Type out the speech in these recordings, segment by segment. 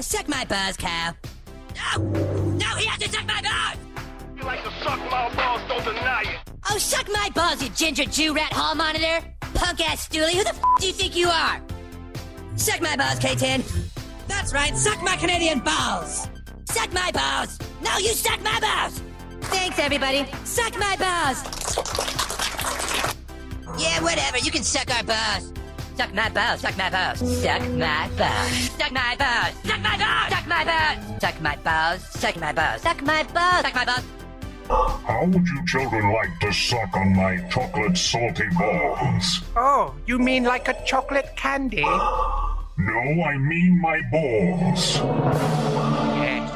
Suck my balls, Cal. No! No, he has to suck my balls! You like to suck my balls, don't deny it. Oh, suck my balls, you ginger Jew rat hall monitor! Punk-ass stoolie, who the f*** do you think you are? Suck my balls, K-10. That's right, suck my Canadian balls! Suck my balls! No, you suck my balls! Thanks, everybody. Suck my balls! Yeah, whatever, you can suck our balls. Suck my balls, suck my balls, suck my balls, suck my balls, suck my balls, suck my balls, suck my balls, suck my balls, suck my balls, suck my balls. How would you children like to suck on my chocolate salty balls? Oh, you mean like a chocolate candy? No, I mean my balls. Yes.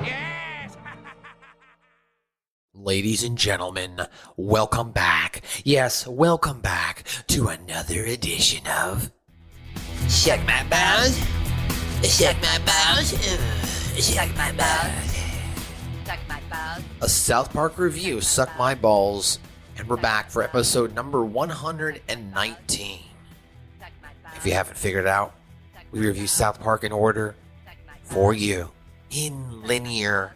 Yes! Ladies and gentlemen, welcome back. Yes, welcome back to another edition of Suck My Balls. Suck My Balls. Suck My Balls. Suck My Balls. A South Park review, Suck My Balls. And we're back for episode number 119. If you haven't figured it out, we review South Park in order for you in linear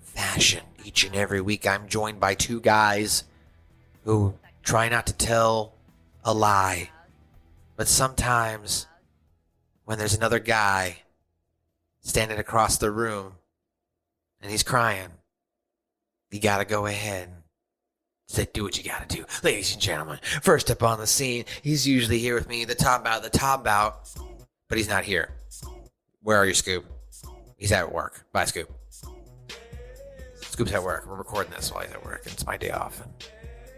fashion. Each and every week, I'm joined by two guys who try not to tell a lie. But sometimes, when there's another guy standing across the room and he's crying, you gotta go ahead and say, do what you gotta do. Ladies and gentlemen, first up on the scene, he's usually here with me, the top bout, but he's not here. Where are you, Scoop? He's at work. Bye, Scoop. Scoop's at work. We're recording this while he's at work. It's my day off.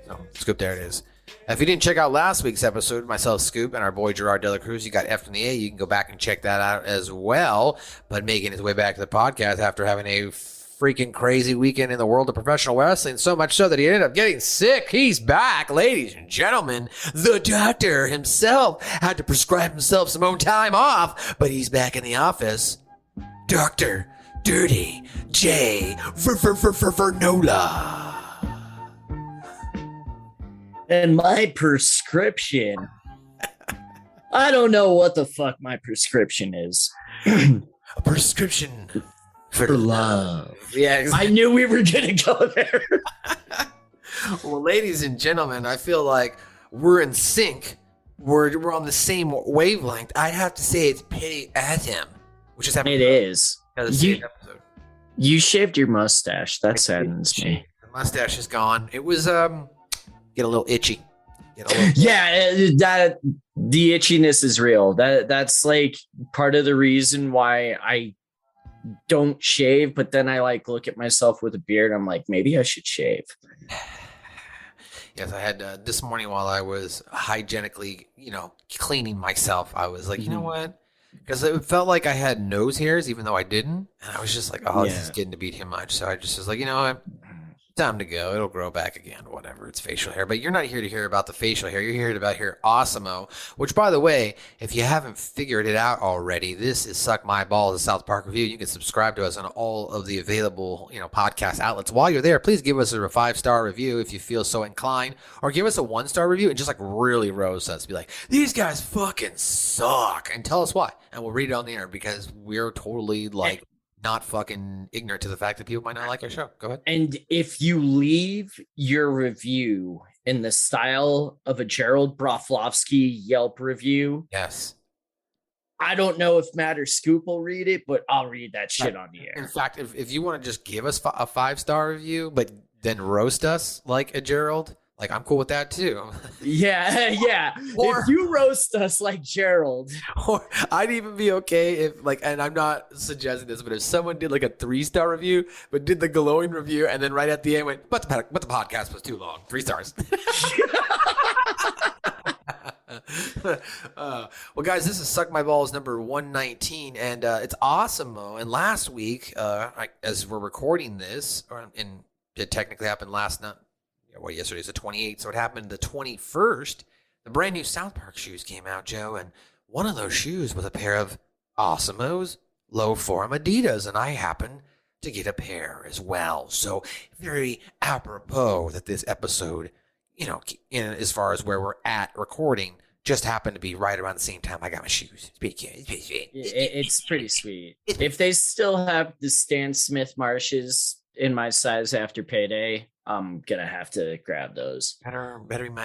So, Scoop, there it is. If you didn't check out last week's episode, myself, Scoop, and our boy Gerard Dela Cruz, you got F from the A. You can go back and check that out as well. But making his way back to the podcast after having a freaking crazy weekend in the world of professional wrestling, so much so that he ended up getting sick. He's back, ladies and gentlemen. The doctor himself had to prescribe himself some own time off, but he's back in the office. Dr. Dirty J. Vernola. And my prescription. I don't know what the fuck my prescription is. A prescription for love. Yeah, exactly. I knew we were gonna go there. Well, ladies and gentlemen, I feel like we're in sync. We're on the same wavelength. I have to say it's pity at him, which is happening. It is. Episode. You shaved your mustache. That saddens me. The mustache is gone. It was get a little itchy. Yeah, that the itchiness is real. That's like part of the reason why I don't shave, but then I like look at myself with a beard. I'm like, maybe I should shave. Yes, I had this morning while I was hygienically, cleaning myself. I was like, you know what? Because it felt like I had nose hairs, even though I didn't. And I was just like, this is getting to be too much. So I just was like, you know what? Time to go. It'll grow back again. Whatever. It's facial hair. But you're not here to hear about the facial hair. You're here to hear AWESOMO, which, by the way, if you haven't figured it out already, this is Suck My Balls, a South Park review. You can subscribe to us on all of the available, podcast outlets. While you're there, please give us a 5-star review if you feel so inclined, or give us a 1-star review and just really roast us. Be like, these guys fucking suck, and tell us why, and we'll read it on the air because we're totally not fucking ignorant to the fact that people might not like our show. Go ahead. And if you leave your review in the style of a Gerald Broflovsky Yelp review, yes, I don't know if Matt or Scoop will read it, but I'll read that shit on the air. In fact, if you want to just give us a 5-star review, but then roast us like a Gerald, I'm cool with that too. Yeah. Or, if you roast us like Gerald. Or I'd even be okay if and I'm not suggesting this, but if someone did a 3-star review, but did the glowing review and then right at the end went, but the podcast was too long. 3 stars. Well, guys, this is Suck My Balls number 119, and it's AWESOMO. And last week, as we're recording this, and it technically happened last night. Yesterday's the 28th, so it happened the 21st. The brand new South Park shoes came out, Joe, and one of those shoes was a pair of AWESOMO's low form Adidas, and I happened to get a pair as well. So very apropos that this episode, as far as where we're at recording, just happened to be right around the same time I got my shoes. It's pretty cute. It's pretty sweet. If they still have the Stan Smith Marshes in my size after payday, I'm gonna have to grab those. Better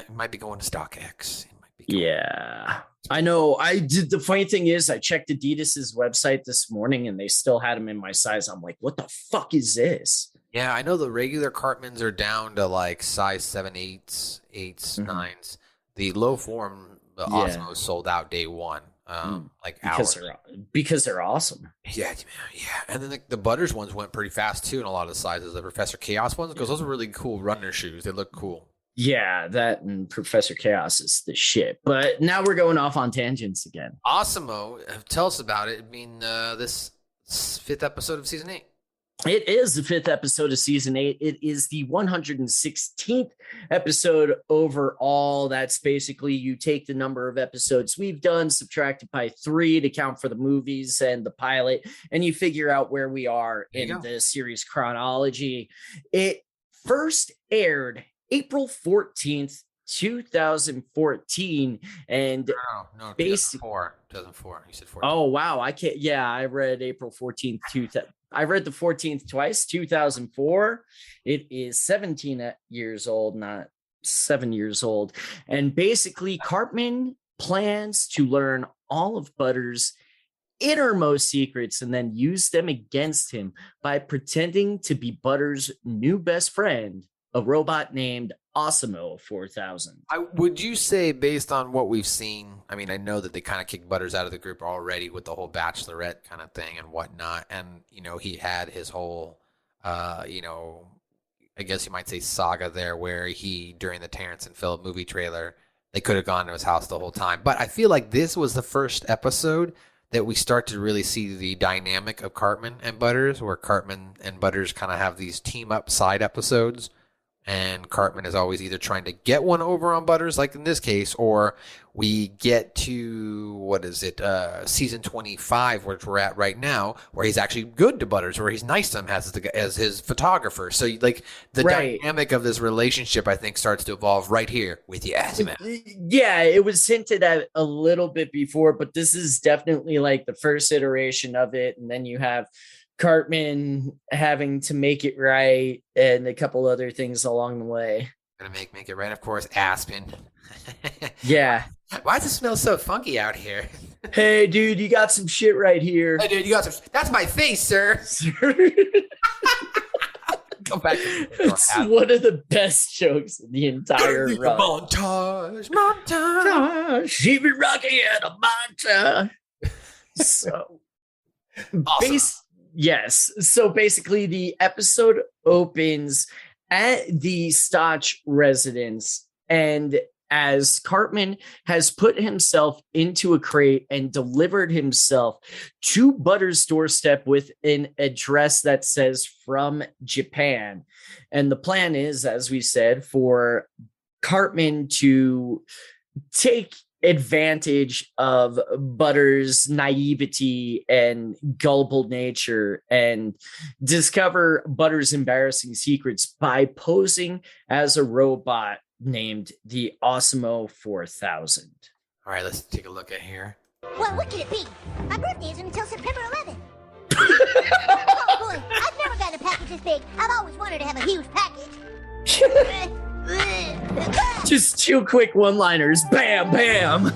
might be going to StockX. Yeah, I know. I did. The funny thing is, I checked Adidas's website this morning, and they still had them in my size. I'm like, what the fuck is this? Yeah, I know the regular Cartmans are down to like size 7, 8s, 9s. The low form, the AWESOMO sold out day one. Because they're awesome. Yeah. And then the Butters ones went pretty fast too in a lot of the sizes. The Professor Chaos ones, because those are really cool runner shoes. They look cool. Yeah, that and Professor Chaos is the shit. But now we're going off on tangents again. AWESOMO, tell us about it. I mean, this 5th episode of season 8. It is the 5th episode of season 8. It is the 116th episode overall. That's basically you take the number of episodes we've done, subtract it by 3 to count for the movies and the pilot, and you figure out where we are in the series chronology. It first aired April 14th, 2014, and no, 2004. You said 14. Oh wow, I can't. Yeah, I read April 14th. I read the 14th twice. 2004. It is 17 years old, not 7 years old, and basically, Cartman plans to learn all of Butters' innermost secrets and then use them against him by pretending to be Butters' new best friend, a robot named AWESOMO 4000. Would you say, based on what we've seen, I mean, I know that they kind of kicked Butters out of the group already with the whole bachelorette kind of thing and whatnot. And, he had his whole, I guess you might say saga there where he, during the Terrence and Phillip movie trailer, they could have gone to his house the whole time. But I feel like this was the first episode that we start to really see the dynamic of Cartman and Butters, where Cartman and Butters kind of have these team up side episodes. And Cartman is always either trying to get one over on Butters, like in this case, or we get to, season 25, which we're at right now, where he's actually good to Butters, where he's nice to him as his photographer. So, like, the dynamic of this relationship, I think, starts to evolve right here with AWESOMO. Yeah, it was hinted at a little bit before, but this is definitely, like, the first iteration of it. And then you have Cartman having to make it right and a couple other things along the way. Gonna make it right, of course. Aspen. Yeah. Why does it smell so funky out here? Hey, dude, you got some shit right here. Hey, dude, you got some. That's my face, sir. Go back. It's one of the best jokes in the entire run. Montage. She be rocking at a montage. So, awesome. Yes. So basically, the episode opens at the Stotch residence, and as Cartman has put himself into a crate and delivered himself to Butters' doorstep with an address that says from Japan. And the plan is, as we said, for Cartman to take advantage of Butters' naivety and gullible nature and discover Butters' embarrassing secrets by posing as a robot named the AWESOMO 4000. All right, let's take a look at here. Well, what could it be? My birthday isn't until September 11th. Oh boy, I've never gotten a package this big. I've always wanted to have a huge package. Just 2 quick one-liners. Bam, bam.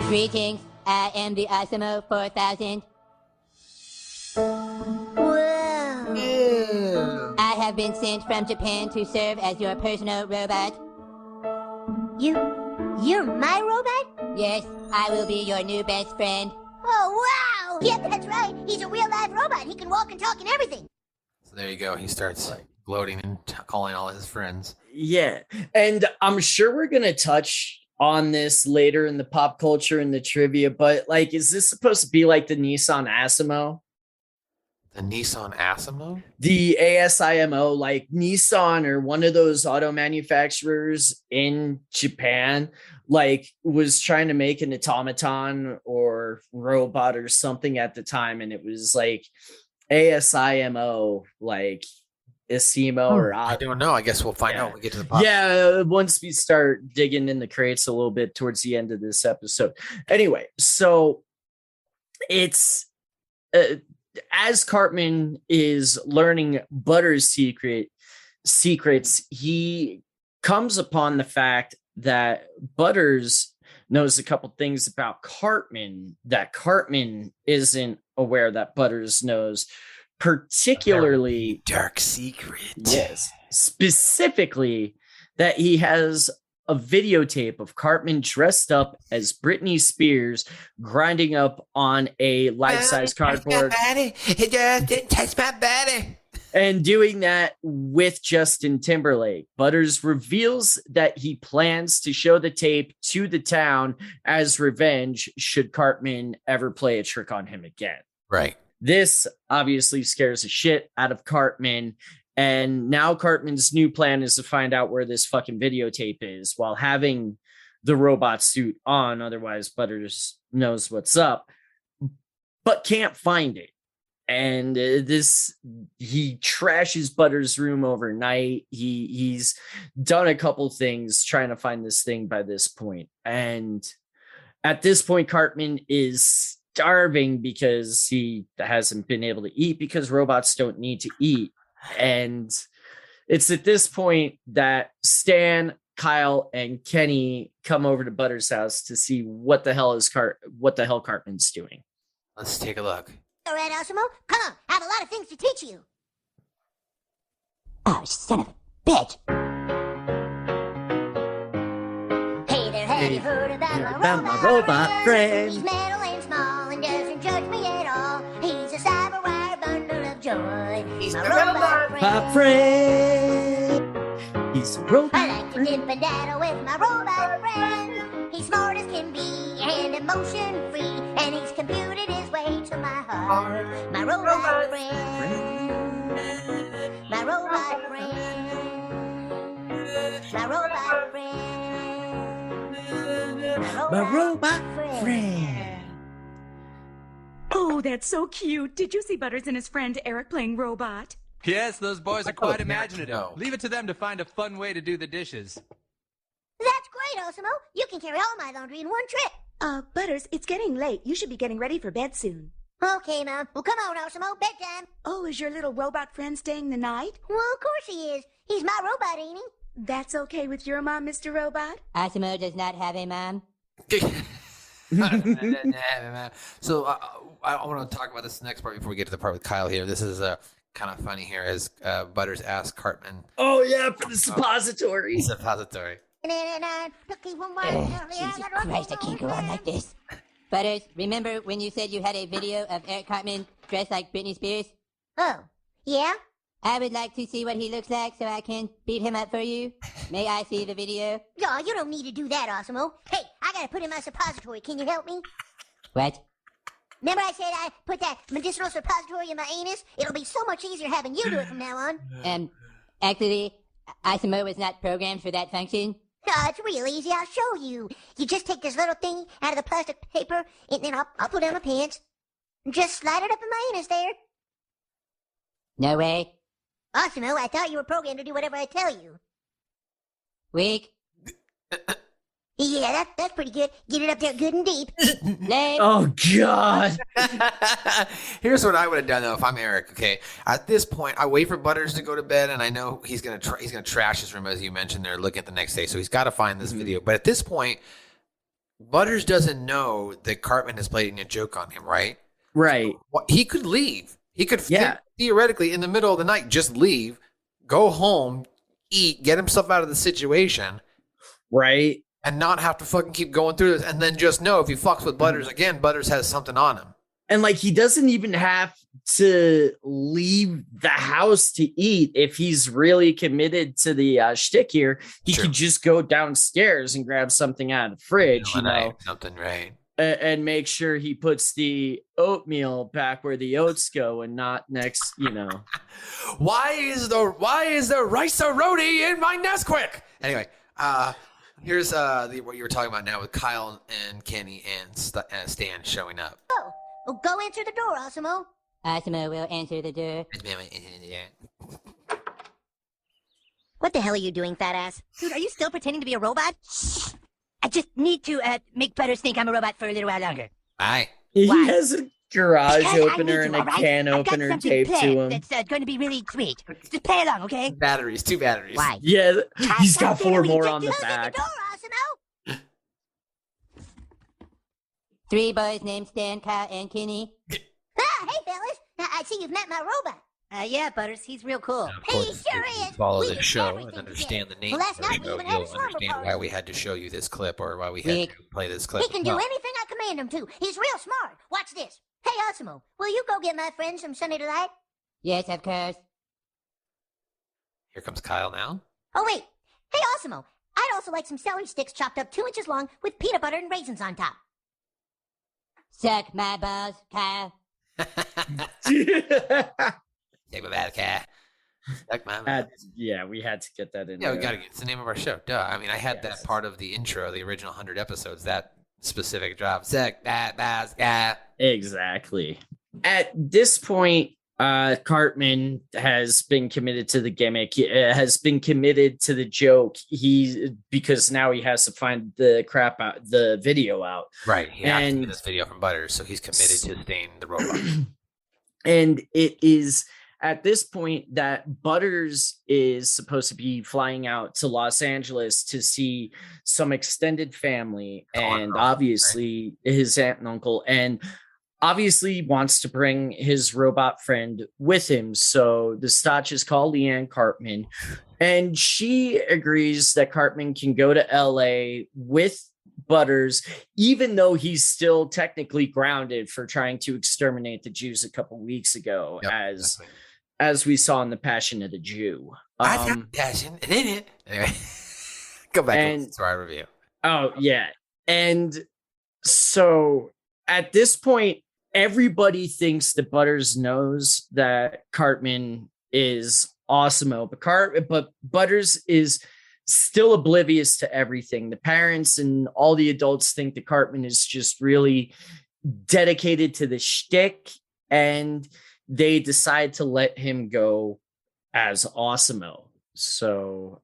Greetings, I am the AWESOMO 4000. Whoa. I have been sent from Japan to serve as your personal robot. You're my robot? Yes, I will be your new best friend. Oh, wow! Yep, that's right. He's a real live robot. He can walk and talk and everything. So there you go. He starts gloating and calling all his friends. Yeah. And I'm sure we're going to touch on this later in the pop culture and the trivia, but like, is this supposed to be like the Nissan AWESOMO? The Nissan AWESOMO? The ASIMO, like Nissan or one of those auto manufacturers in Japan, like was trying to make an automaton or robot or something at the time. And it was like ASIMO, like AWESOMO or I don't know. I guess we'll find out when we get to the pod. Yeah, once we start digging in the crates a little bit towards the end of this episode. Anyway, so it's as Cartman is learning Butters' secrets, he comes upon the fact that Butters knows a couple things about Cartman that Cartman isn't aware that Butters knows, particularly dark secret. Yes, specifically that he has a videotape of Cartman dressed up as Britney Spears grinding up on a life-size cardboard. It didn't touch my body. And doing that with Justin Timberlake. Butters reveals that he plans to show the tape to the town as revenge should Cartman ever play a trick on him again. Right. This obviously scares the shit out of Cartman. And now Cartman's new plan is to find out where this fucking videotape is while having the robot suit on. Otherwise, Butters knows what's up, but can't find it. And he trashes Butters' room overnight. He's done a couple things trying to find this thing by this point. And at this point, Cartman is starving because he hasn't been able to eat because robots don't need to eat. And it's at this point that Stan, Kyle, and Kenny come over to Butters' house to see what the hell Cartman's doing. Let's take a look. All right, AWESOMO, come on. I have a lot of things to teach you. Oh, son of a bitch. Hey there, have you heard about my robot friend? He's metal and small and doesn't judge me at all. He's a cyber wire bundle of joy. He's my the robot friend. He's a robot I like to dip and daddle with my robot friend. He's smart as can be and emotion free, and he's computed his way to my heart. My robot friend. My robot friend. My robot friend. My robot friend. Oh, that's so cute. Did you see Butters and his friend Eric playing robot? Yes, those boys are quite imaginative. No. Leave it to them to find a fun way to do the dishes. That's great, AWESOMO. You can carry all my laundry in one trip. Butters, it's getting late. You should be getting ready for bed soon. Okay, Mom. Well, come on, AWESOMO. Bedtime. Oh, is your little robot friend staying the night? Well, of course he is. He's my robot, ain't he? That's okay with your mom, Mr. Robot? AWESOMO does not have a mom. So I want to talk about this next part before we get to the part with Kyle here. This is kind of funny here as Butters asks Cartman. Oh, yeah, for the suppository. Suppository. Jesus Christ, I can't go on like this. Butters, remember when you said you had a video of Eric Cartman dressed like Britney Spears? Oh, yeah? I would like to see what he looks like so I can beat him up for you. May I see the video? Oh, you don't need to do that, AWESOMO. Hey, I gotta put in my suppository. Can you help me? What? Remember I said I put that medicinal suppository in my anus? It'll be so much easier having you do it from now on. Actually, AWESOMO was not programmed for that function. Oh, it's real easy. I'll show you. You just take this little thing out of the plastic paper, and then I'll put it on my pants. And just slide it up in my anus there. No way. AWESOMO, I thought you were programmed to do whatever I tell you. Weak. Yeah, that's pretty good. Get it up there good and deep. Lame. Oh, God. Here's what I would have done though if I'm Eric. Okay, at this point, I wait for Butters to go to bed, and I know he's gonna trash his room as you mentioned. They're looking at the next day, so he's got to find this video. But at this point, Butters doesn't know that Cartman is playing a joke on him, right? Right. So, he could leave. He could theoretically in the middle of the night just leave, go home, eat, get himself out of the situation, right? And not have to fucking keep going through this, and then just know if he fucks with Butters again, Butters has something on him. And like he doesn't even have to leave the house to eat if he's really committed to the shtick here. He could just go downstairs and grab something out of the fridge, something right, and make sure he puts the oatmeal back where the oats go and not next. Why is the rice-a-roti in my Nesquik? Anyway, here's what you were talking about now with Kyle and Kenny and Stan showing up. Oh, well, go answer the door, AWESOMO. AWESOMO will answer the door. What the hell are you doing, fat ass? Dude, are you still pretending to be a robot? Shh. I just need to make Butters think I'm a robot for a little while longer. Aye. He Why? has a garage Because I opener need and to, a all right? can I've got opener something taped to planned him. that's going to be really sweet. Just play along, okay? Batteries, 2 batteries. Why? Yeah, he's Stop got saying 4 we more just on the Close back. the door, AWESOMO. 3 boys named Stan, Kyle, and Kenny. Ah, hey, fellas. I see you've met my robot. Yeah, Butters, he's real cool. Of He course, sure if you is. follow We the did show everything and understand the together. name Well, last of the night we show, even had a you'll slumber understand party. why we had to show you this clip or why we had Nick. to play this clip. He can do No. anything I command him to. He's real smart. Watch this. Hey, AWESOMO, will you go get my friend some Sunny Delight? Yes, of course. Here comes Kyle now. Oh, wait. Hey, AWESOMO, I'd also like some celery sticks chopped up 2 inches long with peanut butter and raisins on top. Suck my balls, Kyle. Take my bad cat. Suck my Yeah, we had to get that in Yeah, there. we gotta get. It's the name of our show. Duh. I mean, I had Yes. that part of the intro, the original 100 episodes. That specific drop. Suck that bass cat. Exactly. At this point, Cartman has been committed to the gimmick, has been committed to the joke. Because now he has to find the video out. Right. He has to And- get this video from Butters, so he's committed to staying the robot. And it is at this point that Butters is supposed to be flying out to Los Angeles to see some extended family and obviously his aunt and uncle, and obviously wants to bring his robot friend with him. So the Stotches call Leanne Cartman, and she agrees that Cartman can go to LA with Butters, even though he's still technically grounded for trying to exterminate the Jews a couple weeks ago, as we saw in The Passion of the Jew. I got passion in it. Anyway, go back and listen to our review. Oh, yeah. And so at this point, everybody thinks that Butters knows that Cartman is AWESOMO, but Butters is still oblivious to everything. The parents and all the adults think that Cartman is just really dedicated to the shtick, and they decide to let him go as AWESOMO. So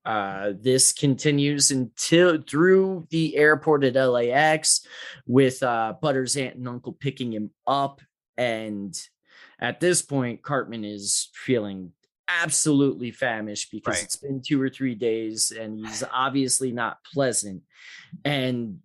this continues through the airport at LAX with Butters' aunt and uncle picking him up. And at this point, Cartman is feeling absolutely famished because it's been 2 or 3 days and he's obviously not pleasant. And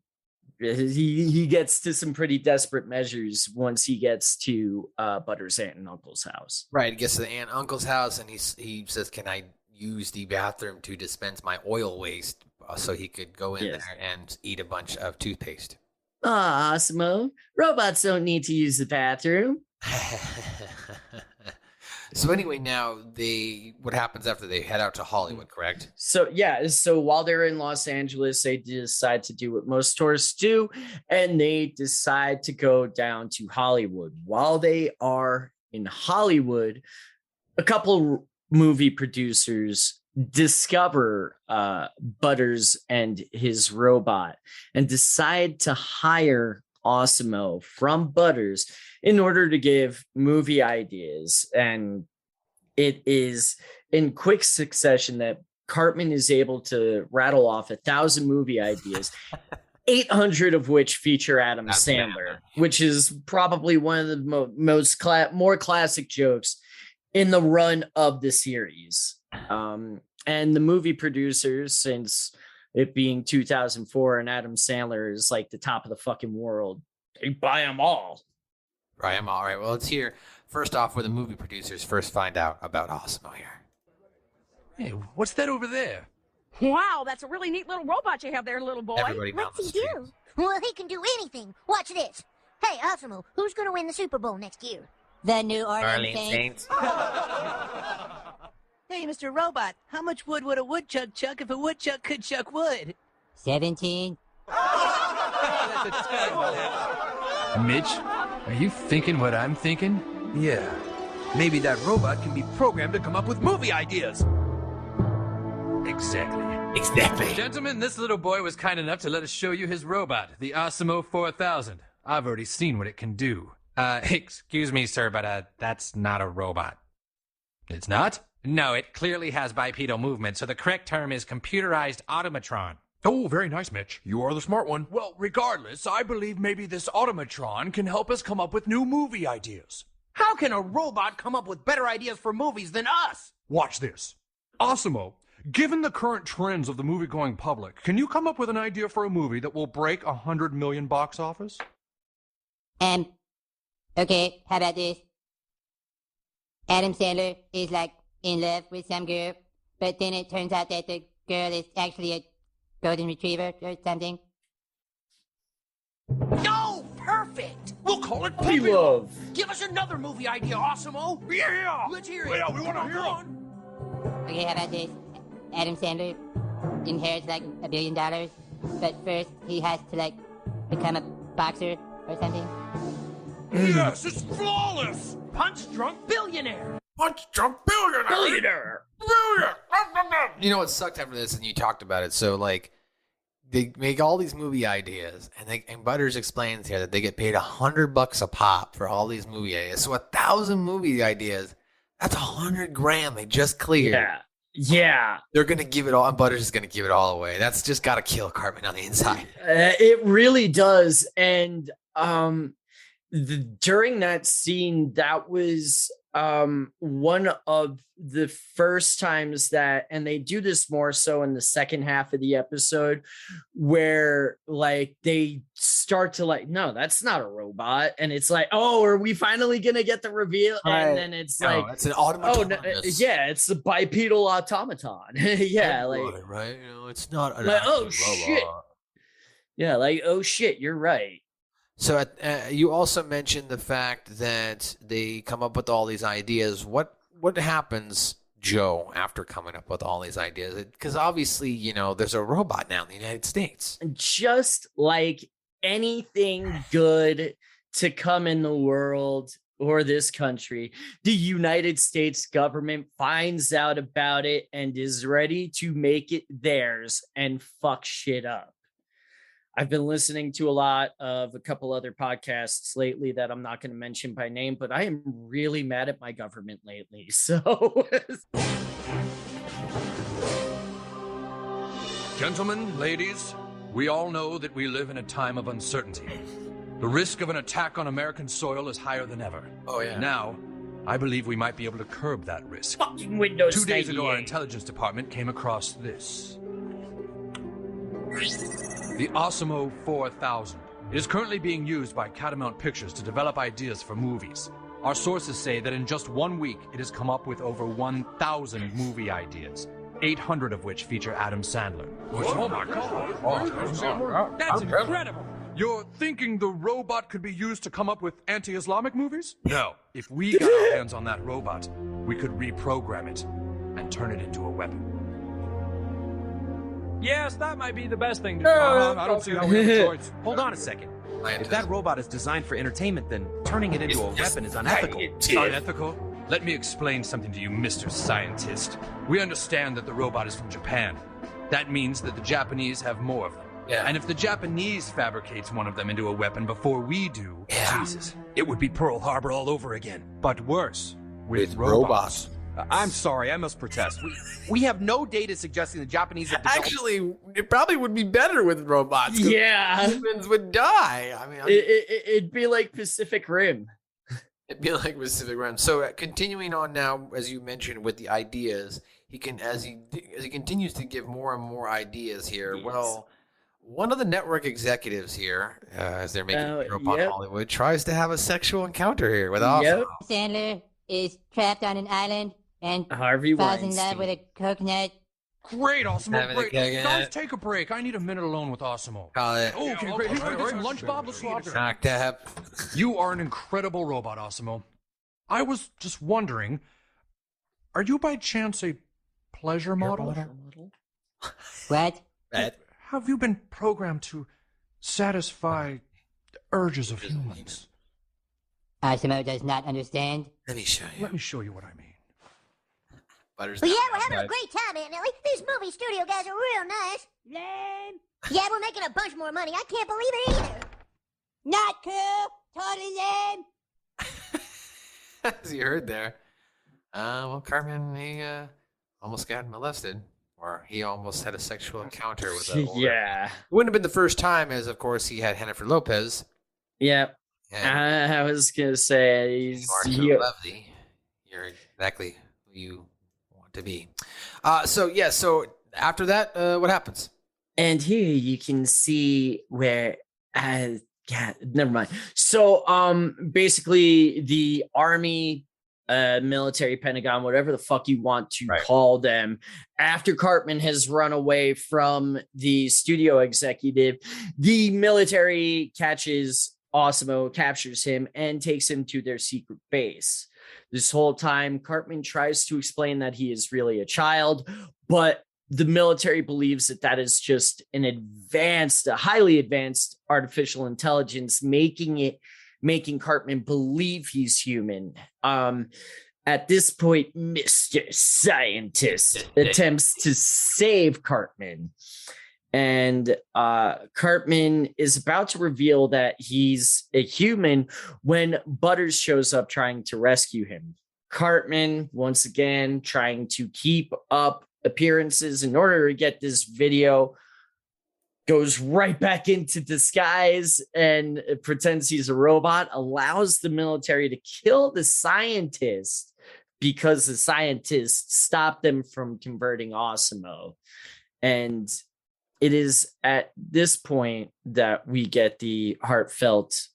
he gets to some pretty desperate measures once he gets to Butters' aunt and uncle's house. Right. He gets to the aunt and uncle's house and he says, "Can I use the bathroom to dispense my oil waste?" So he could go in there and eat a bunch of toothpaste. AWESOMO, robots don't need to use the bathroom. So anyway, now what happens after they head out to Hollywood, correct? So while they're in Los Angeles, they decide to do what most tourists do, and they decide to go down to Hollywood. While they are in Hollywood, a couple movie producers discover Butters and his robot and decide to hire AWESOMO from Butters in order to give movie ideas. And it is in quick succession that Cartman is able to rattle off 1,000 movie ideas, 800 of which feature Adam Sandler, which is probably one of the more classic jokes in the run of the series. And the movie producers, since it being 2004 and Adam Sandler is like the top of the fucking world, they buy them all. Right, I'm all right. Well, let's hear first off where the movie producers first find out about AWESOMO here. Hey, what's that over there? Wow, that's a really neat little robot you have there, little boy. Everybody What's he do? Well, he can do anything. Watch this. Hey, AWESOMO, who's going to win the Super Bowl next year? The New Orleans Saints. Hey, Mr. Robot, how much wood would a woodchuck chuck if a woodchuck could chuck wood? 17. Mitch, are you thinking what I'm thinking? Yeah. Maybe that robot can be programmed to come up with movie ideas. Exactly. Gentlemen, this little boy was kind enough to let us show you his robot, the AWESOMO 4000. I've already seen what it can do. Excuse me, sir, but that's not a robot. It's not? No, it clearly has bipedal movement, so the correct term is computerized automatron. Oh, very nice, Mitch. You are the smart one. Well, regardless, I believe maybe this automatron can help us come up with new movie ideas. How can a robot come up with better ideas for movies than us? Watch this. AWESOMO, given the current trends of the movie-going public, can you come up with an idea for a movie that will break 100 million box office? Okay, how about this? Adam Sandler is like in love with some girl, but then it turns out that the girl is actually a golden retriever or something. No, perfect. We'll call it Puppy Love. Give us another movie idea, AWESOMO. Yeah! Let's hear it. Yeah, we want to hear it. Okay, how about this? Adam Sandler inherits like $1 billion, but first he has to like become a boxer or something. Yes, it's flawless! Punch-drunk billionaire. Punch-drunk billionaire! You know what sucked after this, and you talked about it. So, like, they make all these movie ideas, and Butters explains here that they get paid $100 a pop for all these movie ideas. So 1,000 movie ideas, that's $100,000 they just cleared. Yeah. They're gonna give it all, and Butters is gonna give it all away. That's just gotta kill Cartman on the inside. It really does, and during that scene, that was one of the first times that, and they do this more so in the second half of the episode, where like they start to like, no, that's not a robot, and it's like, oh, are we finally gonna get the reveal? Right. And then it's No, like, it's an automaton. oh no, yeah, it's the bipedal automaton. Yeah, like, right, you know, it's not an like, oh robot. shit. Yeah, like, oh shit, you're right. So you also mentioned the fact that they come up with all these ideas. What happens, Joe, after coming up with all these ideas? Because obviously, you know, there's a robot now in the United States. Just like anything good to come in the world or this country, the United States government finds out about it and is ready to make it theirs and fuck shit up. I've been listening to a lot of a couple other podcasts lately that I'm not going to mention by name, but I am really mad at my government lately. So, Gentlemen, ladies, we all know that we live in a time of uncertainty. The risk of an attack on American soil is higher than ever. Oh, yeah. Now, I believe we might be able to curb that risk. Fucking Windows 2 days ago, our 98. intelligence department came across this. The AWESOMO 4000. It is currently being used by Catamount Pictures to develop ideas for movies. Our sources say that in just 1 week, it has come up with over 1,000 movie ideas, 800 of which feature Adam Sandler. Oh my God. That's incredible. You're thinking the robot could be used to come up with anti-Islamic movies? No. If we got our hands on that robot, we could reprogram it and turn it into a weapon. Yes, that might be the best thing to do. I don't see how we have a choice. Hold on a second. If that robot is designed for entertainment, then turning it into a weapon is unethical. Unethical? Let me explain something to you, Mr. Scientist. We understand that the robot is from Japan. That means that the Japanese have more of them. Yeah. And if the Japanese fabricates one of them into a weapon before we do, Yeah. Jesus, it would be Pearl Harbor all over again. But worse, With robots. I'm sorry, I must protest. We have no data suggesting the Japanese have developed... Actually, it probably would be better with robots. 'Cause Yeah. humans would die. I mean, It'd be like Pacific Rim. it'd be like Pacific Rim. So continuing on now, as you mentioned, with the ideas, as he continues to give more and more ideas here. Yes. Well, one of the network executives here, as they're making Robot yep. Hollywood, tries to have a sexual encounter here with AWESOMO. Yep. Sandler is trapped on an island and Harvey falls in Weinstein. love with a coconut. Great, AWESOMO, Having a great. gag in Guys, it. take a break. I need a minute alone with AWESOMO. Call it. Oh, okay, great. Hey, get some lunch, Bob. Let's swap. Knocked up. You are an incredible robot, AWESOMO. I was just wondering, are you by chance a pleasure model? What? Have you been programmed to satisfy the urges of humans? AWESOMO does not understand. Let me show you. Let me show you what I mean. Butters. Well, yeah, we're having a great time, Aunt Nelly. These movie studio guys are real nice. Lame. Yeah, we're making a bunch more money. I can't believe it either. Not cool. Totally lame. As you heard there. Well, Cartman, he almost got molested, or he almost had a sexual encounter with a Yeah. It wouldn't have been the first time, as of course he had Jennifer Lopez. Yep. And I was gonna say you he's are so lovely. You're exactly who you want to be. So after that, what happens? And here you can see where yeah, never mind. So basically the army, military, Pentagon, whatever the fuck you want to call them, after Cartman has run away from the studio executive, the military catches A.W.E.S.O.M.O, captures him, and takes him to their secret base. This whole time, Cartman tries to explain that he is really a child, but the military believes that is just a highly advanced artificial intelligence, making Cartman believe he's human. At this point, Mr. Scientist attempts to save Cartman. And Cartman is about to reveal that he's a human when Butters shows up trying to rescue him. Cartman, once again, trying to keep up appearances in order to get this video, goes right back into disguise and pretends he's a robot, allows the military to kill the scientist because the scientist stopped them from converting A.W.E.S.O.M.O. And it is at this point that we get the heartfelt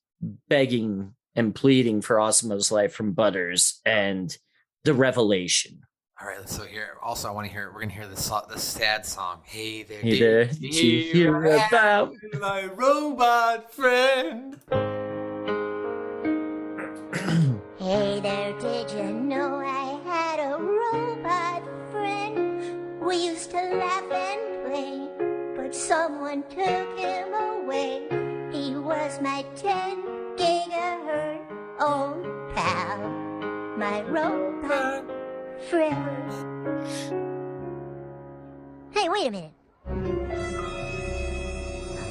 begging and pleading for A.W.E.S.O.M.O's life from Butters and the revelation. All right, so here. Also, I want to hear. We're gonna hear the sad song. Hey there, did you hear about my robot friend? Hey there, did you know I had a robot friend? We used to laugh and play, but someone took him away. He was my 10 gigahertz old pal, my robot friend. Hey, wait a minute.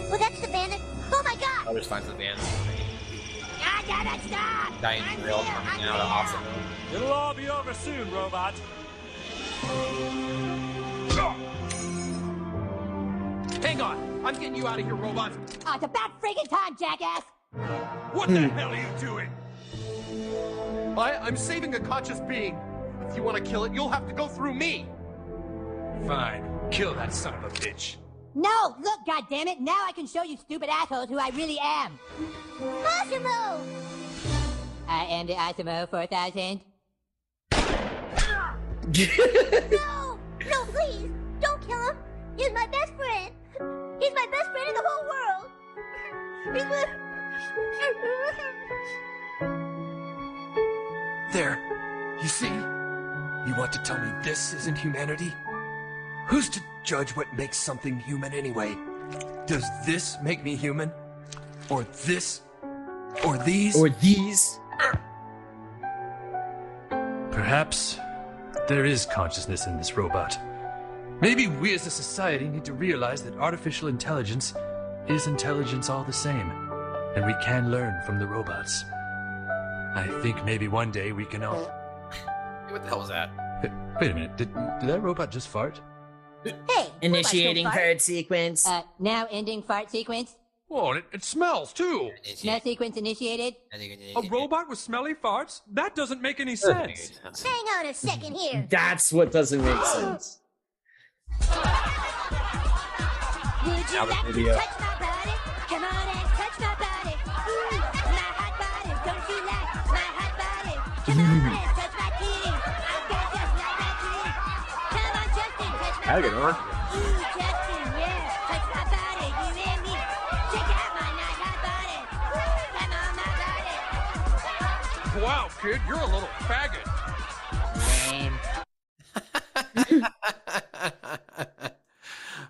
Well, that's the van that... Oh my god! Always finds the van. I gotta stop! Dying grill coming out of A.W.E.S.O.M.O. It'll all be over soon, robot. Hang on! I'm getting you out of here, robot! Oh, it's about friggin' time, jackass! What the hell are you doing? I'm saving a conscious being. If you want to kill it, you'll have to go through me. Fine. Kill that son of a bitch. No! Look, goddammit! Now I can show you stupid assholes who I really am! A.W.E.S.O.M.O! I am the A.W.E.S.O.M.O 4000. No! No, please! Don't kill him! He's my best friend! He's my best friend in the whole world! He's my... There. You see? You want to tell me this isn't humanity? Who's to judge what makes something human anyway? Does this make me human? Or this? Or these? Or these? Perhaps there is consciousness in this robot. Maybe we as a society need to realize that artificial intelligence is intelligence all the same, and we can learn from the robots. I think maybe one day we can all... What the hell was that? Wait a minute, did that robot just fart? Hey! Initiating fart sequence. Now ending fart sequence. Oh, and it smells too! Smell sequence initiated. A robot with smelly farts? That doesn't make any sense. Hang on a second here. That's what doesn't make sense. Would you like to touch my body? Come on and touch my body. Ooh, my hot body. Don't you like my hot body? Come on and touch my titties. I've got just like my titties. Come on, Justin, touch my body. Ooh, Justin, yeah. Touch my body, you and me. Check out my nice hot body. Ooh, come on, my body. Wow, kid, you're a little faggot.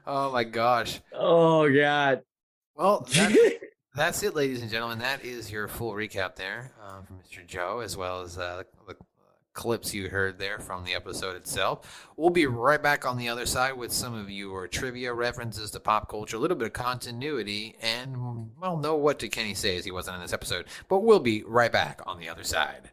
Oh my gosh. Oh god. Well, that's it, ladies and gentlemen. That is your full recap there from Mr. Joe, as well as the clips you heard there from the episode itself. We'll be right back on the other side with some of your trivia, references to pop culture, a little bit of continuity, and, well, no what did Kenny say as he wasn't in this episode. But we'll be right back on the other side.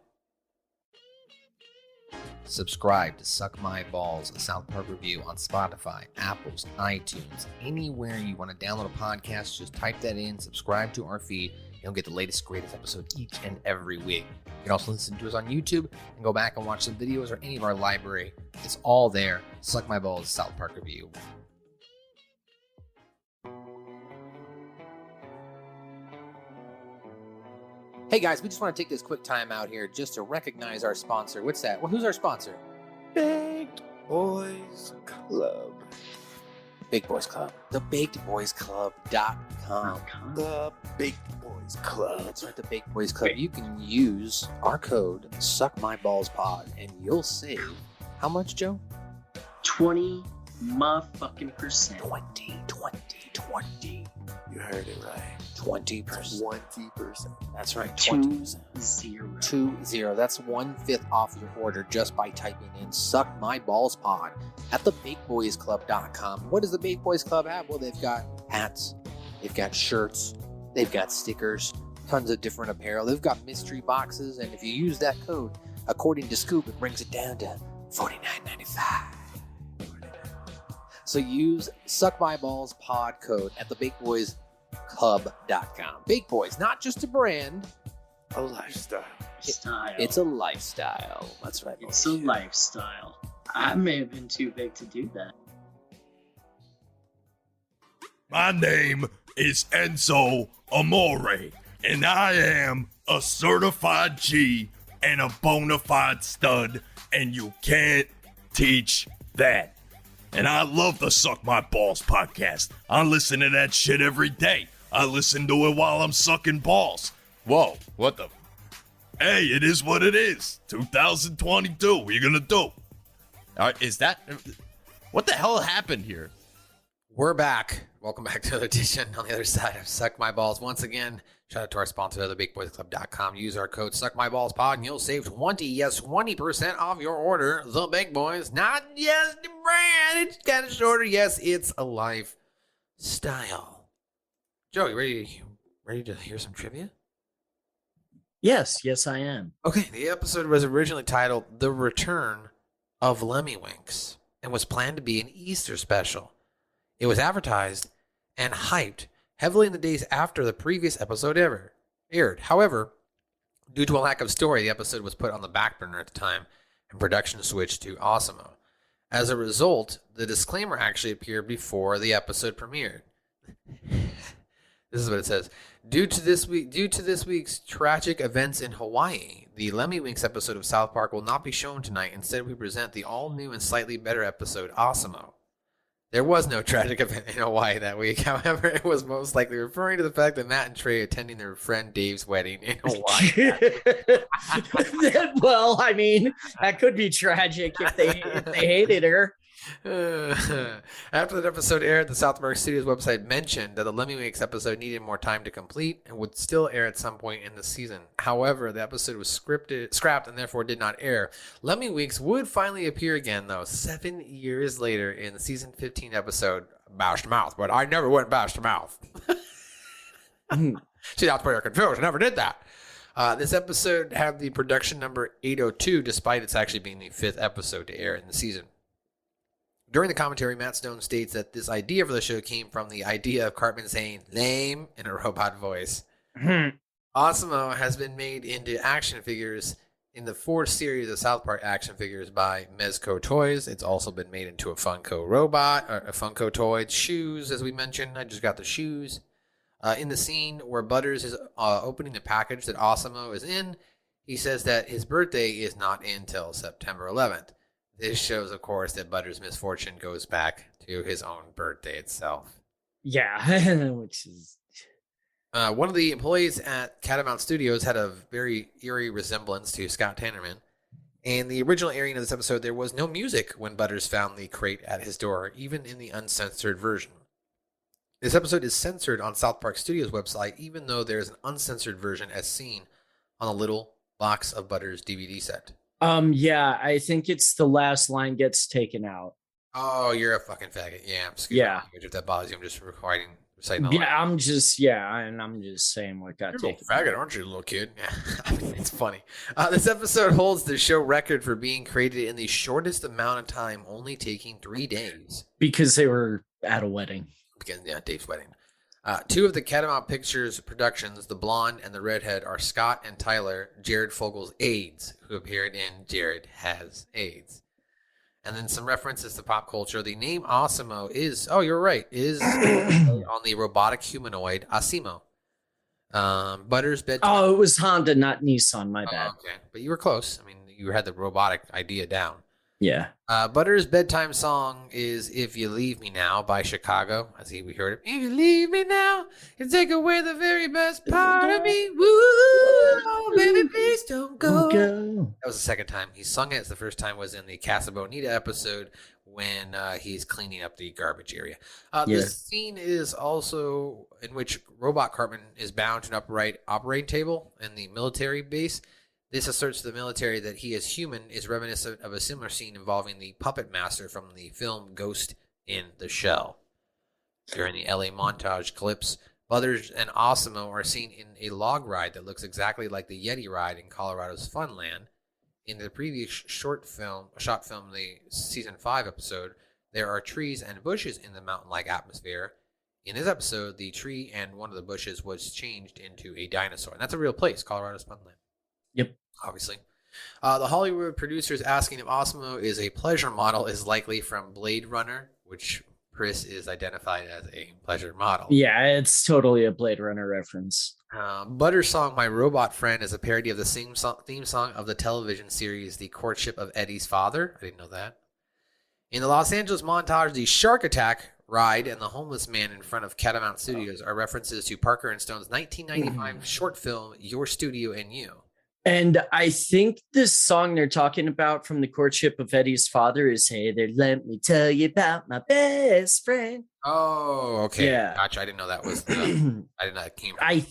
Subscribe to Suck My Balls, a South Park review on Spotify, Apple's, iTunes, anywhere you want to download a podcast. Just type that in, subscribe to our feed. You'll get the latest, greatest episode each and every week. You can also listen to us on YouTube and go back and watch some videos or any of our library. It's all there. Suck My Balls, South Park review. Hey guys, we just want to take this quick time out here just to recognize our sponsor. What's that? Well, who's our sponsor? Baked Boys Club. Baked Boys Club. TheBakedBoysClub.com. The Baked Boys Club. That's right, the Baked Boys Club. You can use our code SuckMyBallsPod and you'll save how much, Joe? 20 motherfucking percent. 20. You heard it right. 20%. 20%. That's right. 20. 20. That's 1/5 off your order just by typing in Suck My Balls Pod at thebakedboysclub.com. What does the Baked Boys Club have? Well, they've got hats, they've got shirts, they've got stickers, tons of different apparel. They've got mystery boxes, and if you use that code, according to Scoop, it brings it down to $49.95. So use Suck My Balls Pod code at thebakedboysclub.com. Baked Boys, not just a brand, a lifestyle. It's a lifestyle. That's right. It's a lifestyle. I may have been too big to do that. My name is Enzo Amore, and I am a certified G and a bona fide stud, and you can't teach that. And I love the Suck My Balls podcast. I listen to that shit every day. I listen to it while I'm sucking balls. Whoa, what the? Hey, it is what it is. 2022, what are you gonna do? All right, is that... What the hell happened here? We're back. Welcome back to another edition on the other side of Suck My Balls. Once again, shout out to our sponsor, TheBakedBoysClub.com. Use our code SuckMyBallsPod and you'll save 20% off your order. The Baked Boys, not just a brand. It's kind of shorter. Yes, it's a lifestyle. Joe, you ready to hear some trivia? Yes, I am. Okay, the episode was originally titled The Return of Lemmiwinks and was planned to be an Easter special. It was advertised and hyped heavily in the days after the previous episode ever aired. However, due to a lack of story, the episode was put on the back burner at the time and production switched to AWESOMO. As a result, the disclaimer actually appeared before the episode premiered. This is what it says. Due to this week's tragic events in Hawaii, the Lemmiwinks episode of South Park will not be shown tonight. Instead, we present the all-new and slightly better episode, AWESOMO. There was no tragic event in Hawaii that week. However, it was most likely referring to the fact that Matt and Trey attending their friend Dave's wedding in Hawaii. Well, I mean, that could be tragic if they hated her. After that episode aired, the South Park Studios website mentioned that the Lemmiwinks episode needed more time to complete and would still air at some point in the season. However, the episode was scrapped and therefore did not air. Lemmiwinks would finally appear again, though, 7 years later in the season 15 episode, Bash to Mouth. But I never went Bash to Mouth. See, that's where you're confused. I never did that. This episode had the production number 802, despite its actually being the 5th episode to air in the season. During the commentary, Matt Stone states that this idea for the show came from the idea of Cartman saying lame in a robot voice. AWESOMO has been made into action figures in the 4th series of South Park action figures by Mezco Toys. It's also been made into a Funko robot, or a Funko toy. Shoes, as we mentioned. I just got the shoes. In the scene where Butters is opening the package that AWESOMO is in, he says that his birthday is not until September 11th. This shows, of course, that Butters' misfortune goes back to his own birthday itself. Yeah, which is... one of the employees at Catamount Studios had a very eerie resemblance to Scott Tannerman. In the original airing of this episode, there was no music when Butters found the crate at his door, even in the uncensored version. This episode is censored on South Park Studios' website, even though there is an uncensored version as seen on a little box of Butters DVD set. Yeah, I think it's the last line gets taken out. Oh, you're a fucking faggot. Yeah, I'm just yeah. If that bothers you, I'm just Reciting all Yeah, I'm just saying what got You're a taken. little faggot, aren't you, little kid? I mean, it's funny. This episode holds the show record for being created in the shortest amount of time, only taking 3 days. Because they were at a wedding. Because, yeah, Dave's wedding. 2 of the Catamount Pictures productions, the blonde and the redhead, are Scott and Tyler, Jared Fogel's aides, who appeared in Jared Has AIDS. And then some references to pop culture. The name AWESOMO is, oh, you're right, is on the robotic humanoid AWESOMO. Butters bedtime. Oh, it was Honda, not Nissan. My bad. Okay, but you were close. I mean, you had the robotic idea down. Yeah. Butters' bedtime song is "If You Leave Me Now" by Chicago. I see we heard it. If you leave me now, you take away the very best part of me. Woo, baby, please don't go. That was the second time he sung it. The first time was in the Casa Bonita episode when he's cleaning up the garbage area. This scene is also in which Robot Cartman is bound to an upright operating table in the military base. This asserts to the military that he, as human, is reminiscent of a similar scene involving the puppet master from the film Ghost in the Shell. During the LA montage clips, Butters and AWESOMO are seen in a log ride that looks exactly like the Yeti ride in Colorado's Funland. In the previous short film, the season 5 episode, there are trees and bushes in the mountain-like atmosphere. In this episode, the tree and one of the bushes was changed into a dinosaur. And that's a real place, Colorado's Funland. Yep. Obviously. The Hollywood producers asking if AWESOMO is a pleasure model is likely from Blade Runner, which Chris is identified as a pleasure model. Yeah, it's totally a Blade Runner reference. Butter's song "My Robot Friend" is a parody of the theme song of the television series The Courtship of Eddie's Father. I didn't know that. In the Los Angeles montage, the Shark Attack ride and the homeless man in front of Catamount Studios are references to Parker and Stone's 1995 short film Your Studio and You. And I think this song they're talking about from The Courtship of Eddie's Father is "Hey there, let me tell you about my best friend." Oh, okay. Yeah. Gotcha. I didn't know that was I didn't know that came from I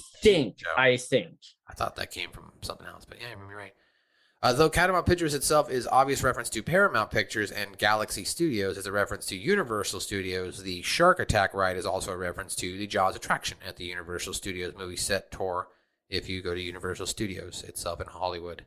thought that came from something else, but yeah, you're right. Though Catamount Pictures itself is obvious reference to Paramount Pictures and Galaxy Studios as a reference to Universal Studios, the Shark Attack ride is also a reference to the Jaws attraction at the Universal Studios movie set tour. If you go to Universal Studios itself in Hollywood.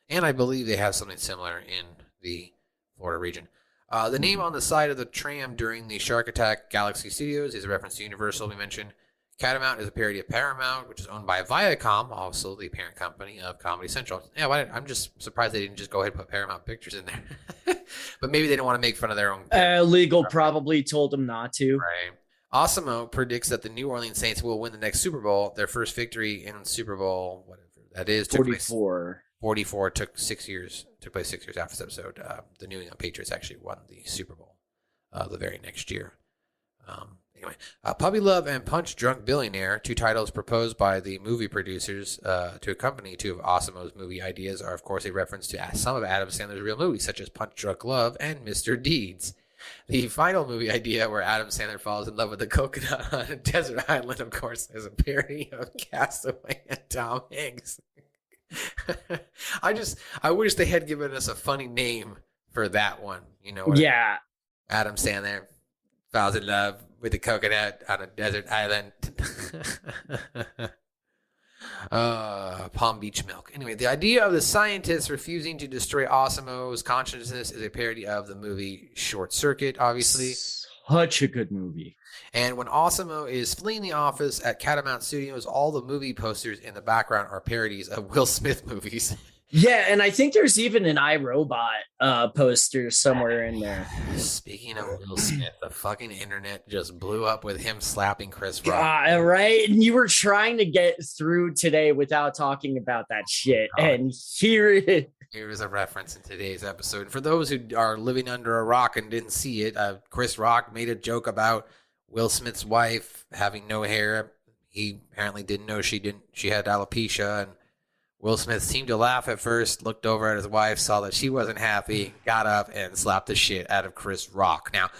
And I believe they have something similar in the Florida region. The name on the side of the tram during the Shark Attack Galaxy Studios is a reference to Universal. We mentioned Catamount is a parody of Paramount, which is owned by Viacom, also the parent company of Comedy Central. Yeah, I'm just surprised they didn't just go ahead and put Paramount Pictures in there. But maybe they don't want to make fun of their own. Legal probably told them not to. Right. AWESOMO predicts that the New Orleans Saints will win the next Super Bowl. Their first victory in Super Bowl, whatever that is, 44. 44 took place 6 years after this episode. The New England Patriots actually won the Super Bowl the very next year. Anyway, Puppy Love and Punch Drunk Billionaire, 2 titles proposed by the movie producers to accompany 2 of AWESOMO's movie ideas, are of course a reference to some of Adam Sandler's real movies, such as Punch Drunk Love and Mr. Deeds. The final movie idea, where Adam Sandler falls in love with a coconut on a desert island, of course, is a parody of Castaway and Tom Hanks. I wish they had given us a funny name for that one. You know, yeah. Adam Sandler falls in love with a coconut on a desert island. Palm Beach Milk. Anyway, the idea of the scientists refusing to destroy AWESOMO's consciousness is a parody of the movie Short Circuit, obviously. Such a good movie. And when AWESOMO is fleeing the office at Catamount Studios, all the movie posters in the background are parodies of Will Smith movies. Yeah, and I think there's even an iRobot poster somewhere in there. Speaking of Will Smith, the fucking internet just blew up with him slapping Chris Rock. Right? And you were trying to get through today without talking about that shit. And here is a reference in today's episode. For those who are living under a rock and didn't see it, Chris Rock made a joke about Will Smith's wife having no hair. He apparently didn't know she had alopecia, and Will Smith seemed to laugh at first, looked over at his wife, saw that she wasn't happy, got up and slapped the shit out of Chris Rock. Now,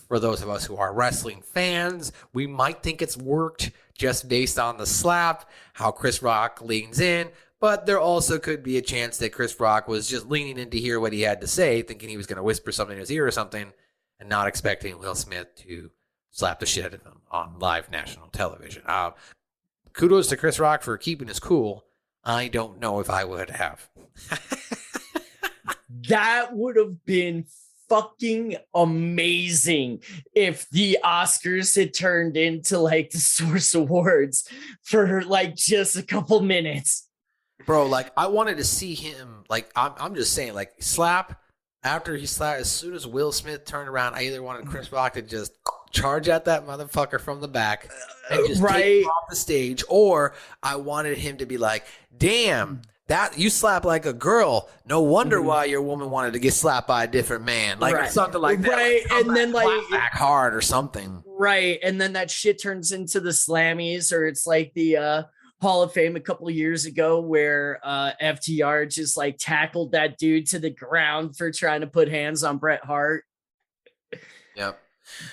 for those of us who are wrestling fans, we might think it's worked just based on the slap, how Chris Rock leans in, but there also could be a chance that Chris Rock was just leaning in to hear what he had to say, thinking he was going to whisper something in his ear or something, and not expecting Will Smith to slap the shit out of him on live national television. Kudos to Chris Rock for keeping his cool. I don't know if I would have. That would have been fucking amazing if the Oscars had turned into like the Source Awards for like just a couple minutes. Bro, like I wanted to see him, like I'm just saying, like slap after he slapped, as soon as Will Smith turned around, I either wanted Chris Rock to just charge at that motherfucker from the back and just take him off the stage, or I wanted him to be like, damn, that you slap like a girl. No wonder why your woman wanted to get slapped by a different man. Like or something like that. Right. Like, and then like back hard or something. Right. And then that shit turns into the Slammies, or it's like the Hall of Fame a couple of years ago where FTR just like tackled that dude to the ground for trying to put hands on Bret Hart. Yep.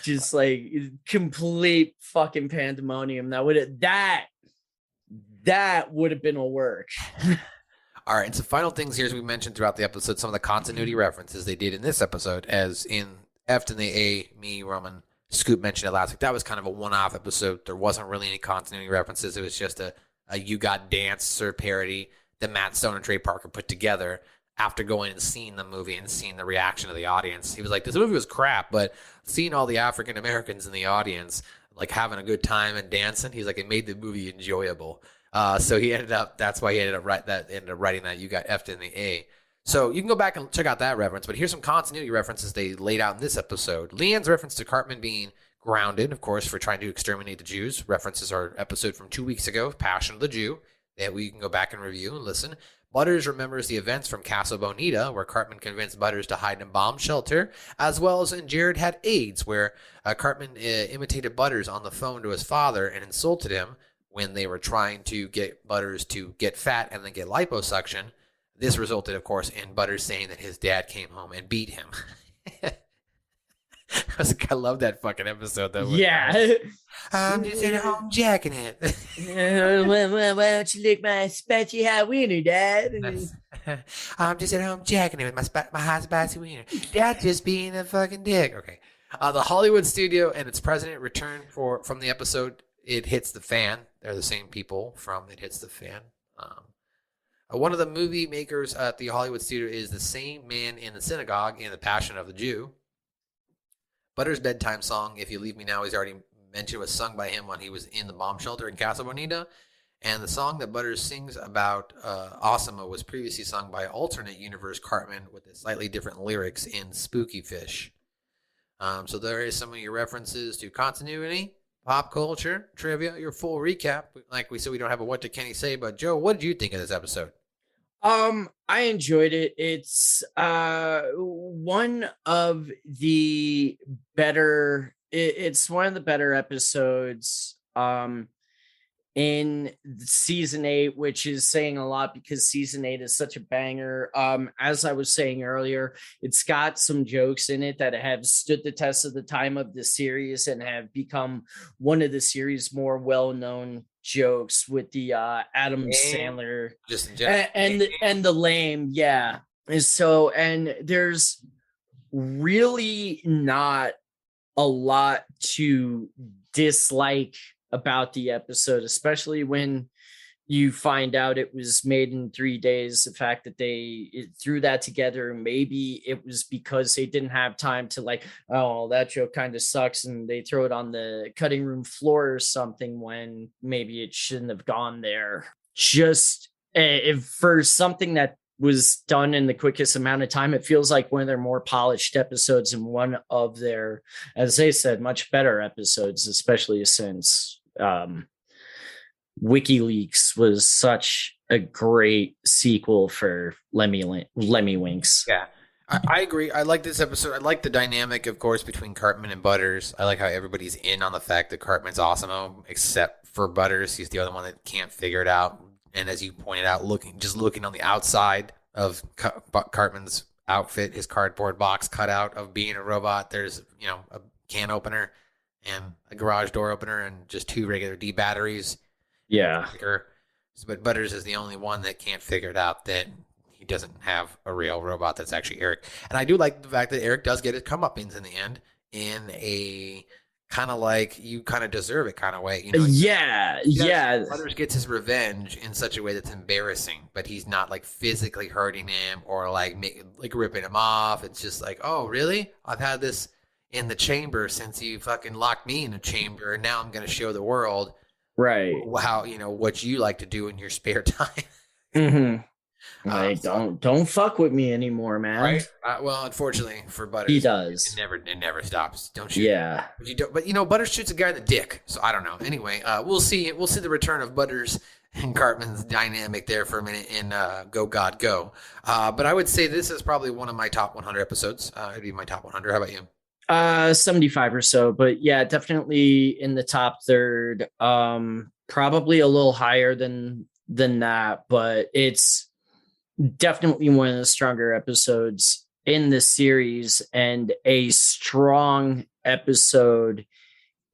Just like complete fucking pandemonium. That would have been a work. All right, and some final things here, as we mentioned throughout the episode, some of the continuity references they did in this episode, as in F and the A, me, Roman, Scoop mentioned it last week. That was kind of a one-off episode. There wasn't really any continuity references. It was just a You Got Dance or parody that Matt Stone and Trey Parker put together after going and seeing the movie and seeing the reaction of the audience. He was like, this movie was crap, but seeing all the African Americans in the audience like having a good time and dancing, he's like, it made the movie enjoyable. So that's why he ended up writing that You Got F'd in the A. So you can go back and check out that reference, but here's some continuity references they laid out in this episode. Leanne's reference to Cartman being grounded, of course, for trying to exterminate the Jews. References our episode from 2 weeks ago, Passion of the Jew, that we can go back and review and listen. Butters remembers the events from Casa Bonita, where Cartman convinced Butters to hide in a bomb shelter, as well as in Jared Had AIDS, where Cartman imitated Butters on the phone to his father and insulted him when they were trying to get Butters to get fat and then get liposuction. This resulted, of course, in Butters saying that his dad came home and beat him. I love that fucking episode, though. Yeah. I'm just at home jacking it. Why don't you lick my spicy hot wiener, Dad? I'm just at home jacking it with my hot spicy wiener. Dad just being a fucking dick. Okay. The Hollywood studio and its president return from the episode It Hits the Fan. They're the same people from It Hits the Fan. One of the movie makers at the Hollywood studio is the same man in the synagogue in The Passion of the Jew. Butters' bedtime song, If You Leave Me Now, he's already mentioned, was sung by him when he was in the bomb shelter in Casa Bonita. And the song that Butters sings about AWESOMO was previously sung by alternate universe Cartman with slightly different lyrics in Spooky Fish. So there is some of your references to continuity, pop culture, trivia, your full recap. Like we said, we don't have a what did Kenny say, but Joe, what did you think of this episode? I enjoyed it. It's one of the better episodes in season 8, which is saying a lot because season 8 is such a banger. As I was saying earlier, it's got some jokes in it that have stood the test of the time of the series and have become one of the series' more well-known jokes with the Adam Sandler just in general. and the lame, yeah. And there's really not a lot to dislike about the episode, especially when you find out it was made in 3 days. The fact that they threw that together, maybe it was because they didn't have time to like, oh, that joke kind of sucks, and they throw it on the cutting room floor or something when maybe it shouldn't have gone there. Just if for something that was done in the quickest amount of time, it feels like one of their more polished episodes and one of their, as they said, much better episodes, especially since WikiLeaks was such a great sequel for Lemmy Winks. Yeah, I agree. I like this episode. I like the dynamic, of course, between Cartman and Butters. I like how everybody's in on the fact that Cartman's AWESOMO, except for Butters. He's the other one that can't figure it out. And as you pointed out, looking on the outside of Cartman's outfit, his cardboard box cutout of being a robot, there's, a can opener and a garage door opener and just 2 regular D batteries. Yeah. But Butters is the only one that can't figure it out that he doesn't have a real robot that's actually Eric. And I do like the fact that Eric does get his comeuppance in the end in a kind of like you kind of deserve it kind of way. You know? Yeah. Butters gets his revenge in such a way that's embarrassing, but he's not like physically hurting him or like ripping him off. It's just like, oh, really? I've had this in the chamber since you fucking locked me in a chamber, and now I'm going to show the world how, you know, what you like to do in your spare time. Like, don't fuck with me anymore, man. Right? Well, unfortunately for Butters, he does. It never stops. Don't shoot. Yeah. But you know, Butters shoots a guy in the dick. So I don't know. Anyway, we'll see the return of Butters and Cartman's dynamic there for a minute in Go God Go. But I would say this is probably one of my top 100 episodes. It'd be my top 100. How about you? 75 or so, but yeah, definitely in the top third. Probably a little higher than that, but it's definitely one of the stronger episodes in the series and a strong episode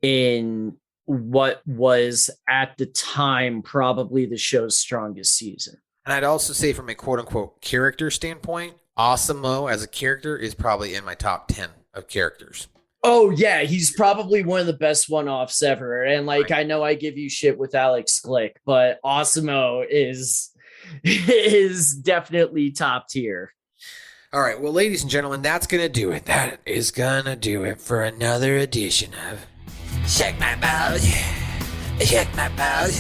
in what was at the time probably the show's strongest season. And I'd also say from a quote unquote character standpoint, AWESOMO as a character is probably in my top 10 of characters. Oh yeah, he's probably one of the best one-offs ever. And like, I know I give you shit with Alex Glick, but AWESOMO is definitely top tier. All right, well, ladies and gentlemen, that's gonna do it. That is gonna do it for another edition of Shake My Balls, Shake My Balls,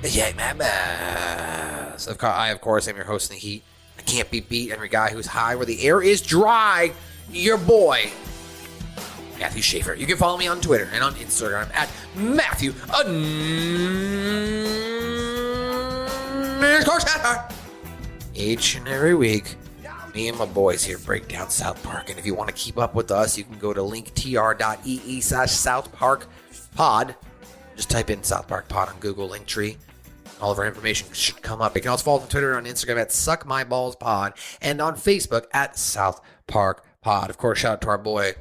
Shake My Balls. I, of course, am your host in the heat. I can't be beat. I'm your guy who's high where the air is dry. Your boy, Matthew Schaefer. You can follow me on Twitter and on Instagram at Matthew each and every week. Me and my boys here break down South Park. And if you want to keep up with us, you can go to linktr.ee/South Park Pod. Just type in South Park Pod on Google Linktree. All of our information should come up. You can also follow us on Twitter and on Instagram at Suck My Balls Pod and on Facebook at South Park Pod. Of course, shout out to our boy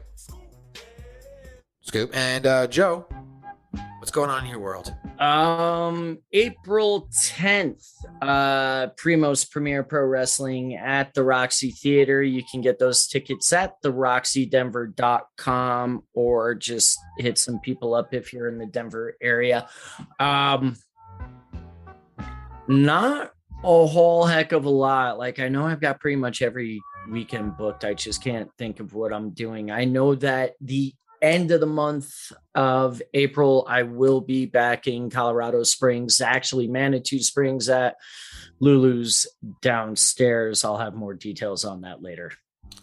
Scoop and Joe. What's going on in your world? April 10th, Primo's Premier Pro Wrestling at the Roxy Theater. You can get those tickets at theroxydenver.com or just hit some people up if you're in the Denver area. Not a whole heck of a lot. Like, I know I've got pretty much every weekend booked. I just can't think of what I'm doing. I know that the end of the month of April, I will be back in Colorado Springs, actually Manitou Springs at Lulu's downstairs. I'll have more details on that later.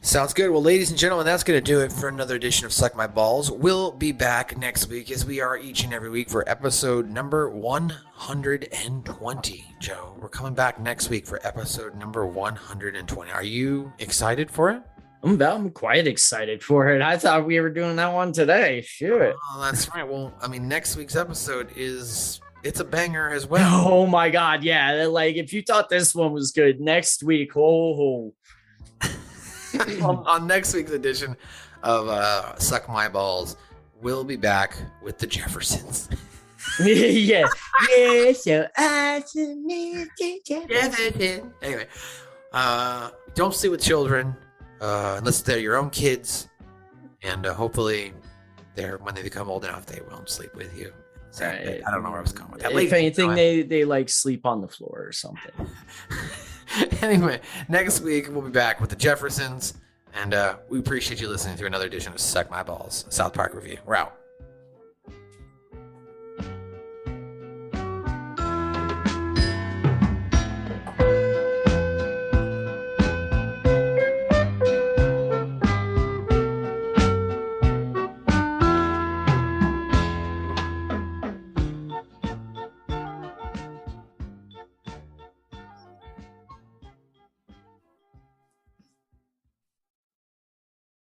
Sounds good. Well, ladies and gentlemen, that's going to do it for another edition of Suck My Balls. We'll be back next week, as we are each and every week, for episode number 120. Joe, we're coming back next week for episode number 120. Are you excited for it? I'm quite excited for it. I thought we were doing that one today. Shoot. Oh, that's right. Well, I mean, next week's episode it's a banger as well. Oh my God. Yeah. Like, if you thought this one was good, next week, on next week's edition of Suck My Balls, we'll be back with the Jeffersons. Yeah. Yeah, so awesome. Anyway, don't sleep with children. Unless they're your own kids, and hopefully, when they become old enough, they won't sleep with you. So, I don't know where I was going with that. If anything, they like sleep on the floor or something. Anyway, next week we'll be back with the Jeffersons, and we appreciate you listening to another edition of Suck My Balls South Park Review. We're out.